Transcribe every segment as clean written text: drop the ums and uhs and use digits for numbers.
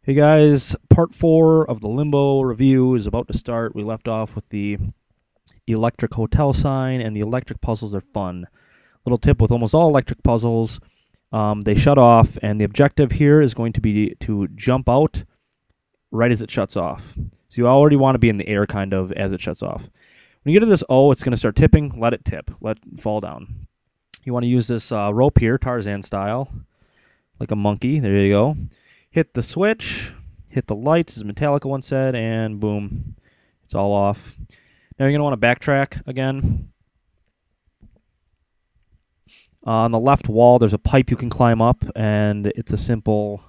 Hey guys, part 4 of the Limbo review is about to start. We left off with the electric hotel sign, and the electric puzzles are fun. Little tip with almost all electric puzzles, they shut off, and the objective here is going to be to jump out right as it shuts off. So you already want to be in the air kind of as it shuts off. When you get to this O, it's going to start tipping. Let it tip. Let it fall down. You want to use this rope here, Tarzan style, like a monkey. There you go. Hit the switch, hit the lights, as Metallica once said, and boom, it's all off. Now you're going to want to backtrack again. On the left wall, there's a pipe you can climb up, and it's a simple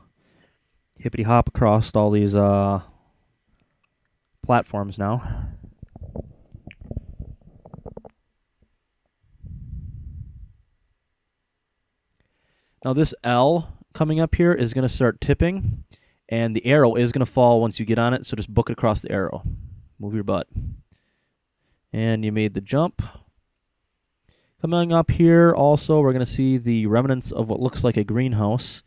hippity-hop across all these platforms now. Now this L coming up here is going to start tipping, and the arrow is going to fall once you get on it, so just book it across the arrow. Move your butt. And you made the jump. Coming up here also, we're going to see the remnants of what looks like a greenhouse.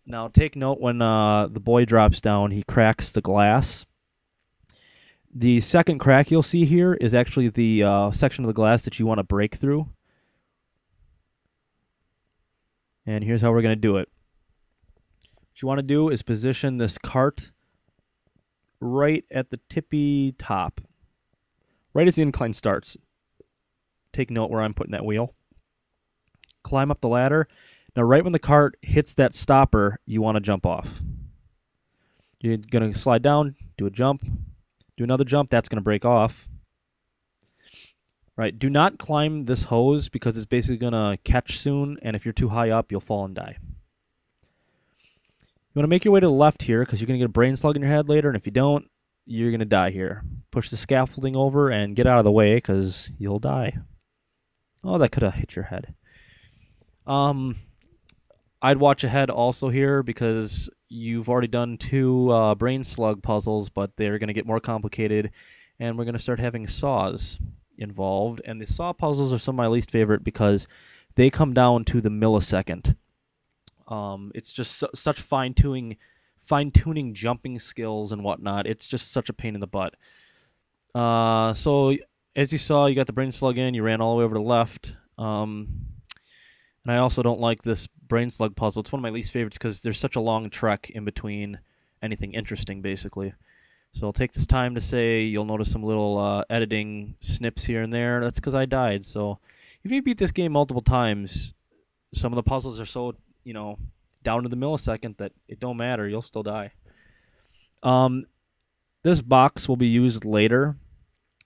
Now take note when the boy drops down, he cracks the glass. The second crack you'll see here is actually the section of the glass that you want to break through. And here's how we're going to do it. What you want to do is position this cart right at the tippy top, right as the incline starts. Take note where I'm putting that wheel. Climb up the ladder. Now right when the cart hits that stopper, you want to jump off. You're going to slide down, do a jump, do another jump. That's going to break off. Right, do not climb this hose because it's basically going to catch soon, and if you're too high up, you'll fall and die. You want to make your way to the left here because you're going to get a brain slug in your head later, and if you don't, you're going to die here. Push the scaffolding over and get out of the way because you'll die. Oh, that could have hit your head. I'd watch ahead also here because you've already done 2 brain slug puzzles, but they're going to get more complicated, and we're going to start having saws involved. And the saw puzzles are some of my least favorite because they come down to the millisecond. It's just such fine-tuning jumping skills and whatnot. It's just such a pain in the butt. So as you saw, you got the brain slug in, you ran all the way over to the left. And I also don't like this brain slug puzzle. It's one of my least favorites because there's such a long trek in between anything interesting, basically. So I'll take this time to say you'll notice some little editing snips here and there. That's because I died. So if you beat this game multiple times, some of the puzzles are so, down to the millisecond that it don't matter. You'll still die. This box will be used later.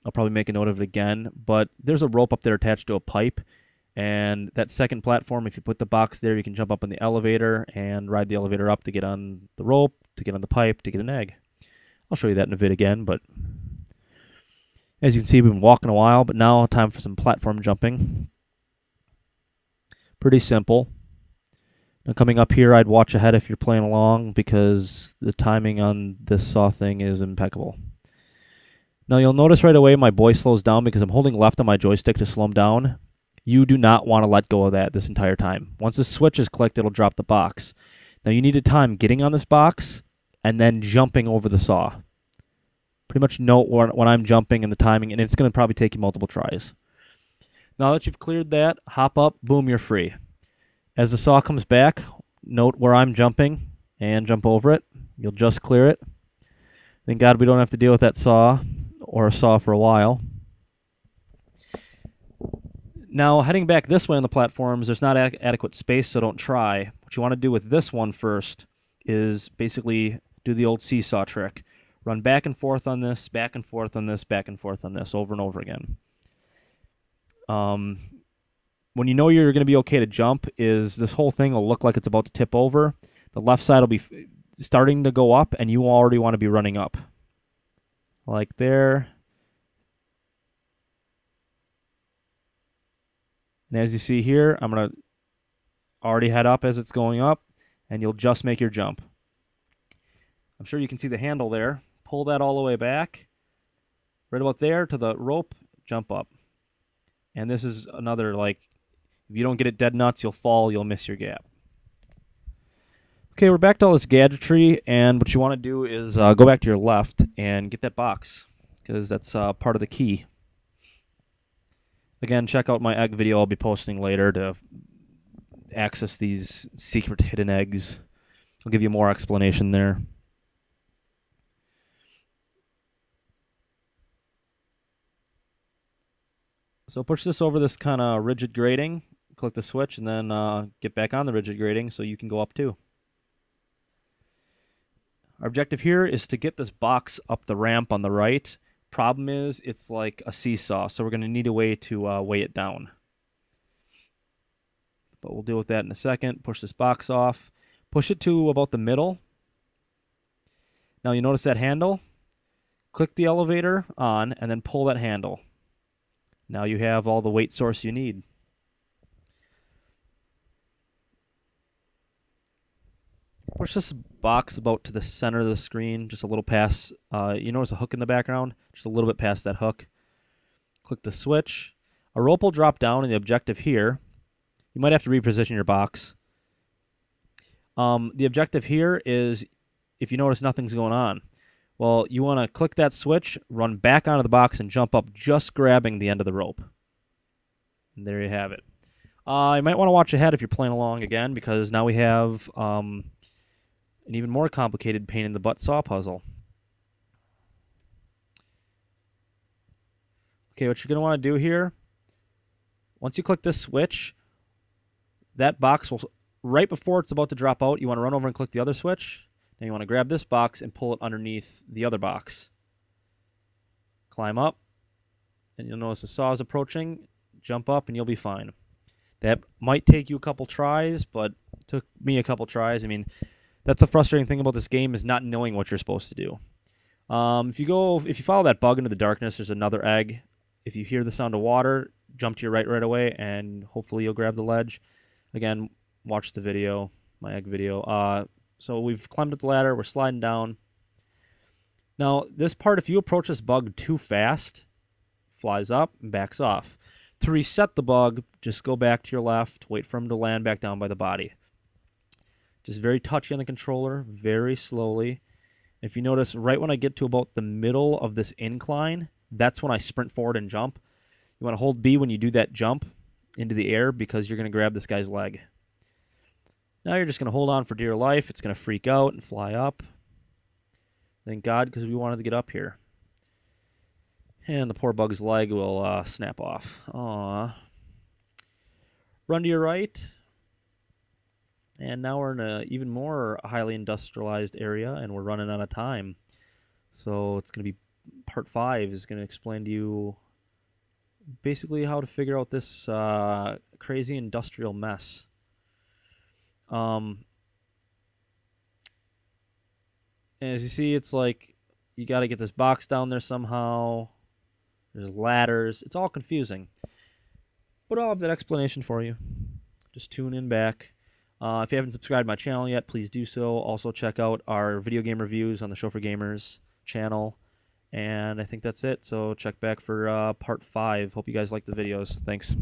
I'll probably make a note of it again. But there's a rope up there attached to a pipe. And that second platform, if you put the box there, you can jump up on the elevator and ride the elevator up to get on the rope, to get on the pipe, to get an egg. I'll show you that in a vid again, but as you can see, we've been walking a while, but now time for some platform jumping. Pretty simple. Now coming up here, I'd watch ahead if you're playing along because the timing on this saw thing is impeccable. Now you'll notice right away my boy slows down because I'm holding left on my joystick to slow him down. You do not want to let go of that this entire time. Once the switch is clicked, it'll drop the box. Now you need to time getting on this box and then jumping over the saw. Pretty much note when I'm jumping and the timing, and it's going to probably take you multiple tries. Now that you've cleared that, hop up, boom, you're free. As the saw comes back, note where I'm jumping and jump over it. You'll just clear it. Thank God we don't have to deal with that saw or a saw for a while. Now, heading back this way on the platforms, there's not adequate space, so don't try. What you want to do with this one first is basically do the old seesaw trick. Run back and forth on this, back and forth on this, back and forth on this, over and over again. When you know you're going to be okay to jump is this whole thing will look like it's about to tip over. The left side will be starting to go up, and you already want to be running up. Like there. And as you see here, I'm going to already head up as it's going up, and you'll just make your jump. I'm sure you can see the handle there. Pull that all the way back. Right about there to the rope, jump up. And this is another, if you don't get it dead nuts, you'll fall, you'll miss your gap. Okay, we're back to all this gadgetry, and what you want to do is go back to your left and get that box, because that's part of the key. Again, check out my egg video I'll be posting later to access these secret hidden eggs. I'll give you more explanation there. So push this over this kind of rigid grating, click the switch, and then get back on the rigid grating so you can go up too. Our objective here is to get this box up the ramp on the right. Problem is, it's like a seesaw, so we're going to need a way to weigh it down. But we'll deal with that in a second. Push this box off. Push it to about the middle. Now you notice that handle? Click the elevator on and then pull that handle. Now you have all the weight source you need. Push this box about to the center of the screen, just a little past, you notice a hook in the background? Just a little bit past that hook. Click the switch. A rope will drop down in the objective here. You might have to reposition your box. The objective here is, if you notice nothing's going on, well, you want to click that switch, run back onto the box, and jump up just grabbing the end of the rope. And there you have it. You might want to watch ahead if you're playing along again, because now we have an even more complicated pain in the butt saw puzzle. Okay, what you're going to want to do here, once you click this switch, that box will, right before it's about to drop out, you want to run over and click the other switch. Then you want to grab this box and pull it underneath the other box. Climb up, and you'll notice the saw is approaching. Jump up, and you'll be fine. That might take you a couple tries, but it took me a couple tries. I mean, that's the frustrating thing about this game, is not knowing what you're supposed to do. If you follow that bug into the darkness, there's another egg. If you hear the sound of water, jump to your right away, and hopefully you'll grab the ledge. Again, watch the video, my egg video. So we've climbed up the ladder, we're sliding down. Now, this part, if you approach this bug too fast, flies up and backs off. To reset the bug, just go back to your left, wait for him to land back down by the body. Just very touchy on the controller, very slowly. If you notice, right when I get to about the middle of this incline, that's when I sprint forward and jump. You want to hold B when you do that jump into the air, because you're going to grab this guy's leg. Now you're just going to hold on for dear life. It's going to freak out and fly up. Thank God, because we wanted to get up here. And the poor bug's leg will snap off. Aww. Run to your right. And now we're in an even more highly industrialized area, and we're running out of time. So it's going to be part 5 is going to explain to you basically how to figure out this crazy industrial mess. And as you see, it's like you got to get this box down there somehow. There's ladders. It's all confusing. But I'll have that explanation for you. Just tune in back. If you haven't subscribed to my channel yet, please do so. Also check out our video game reviews on the Show for Gamers channel. And I think that's it. So check back for part 5. Hope you guys like the videos. Thanks.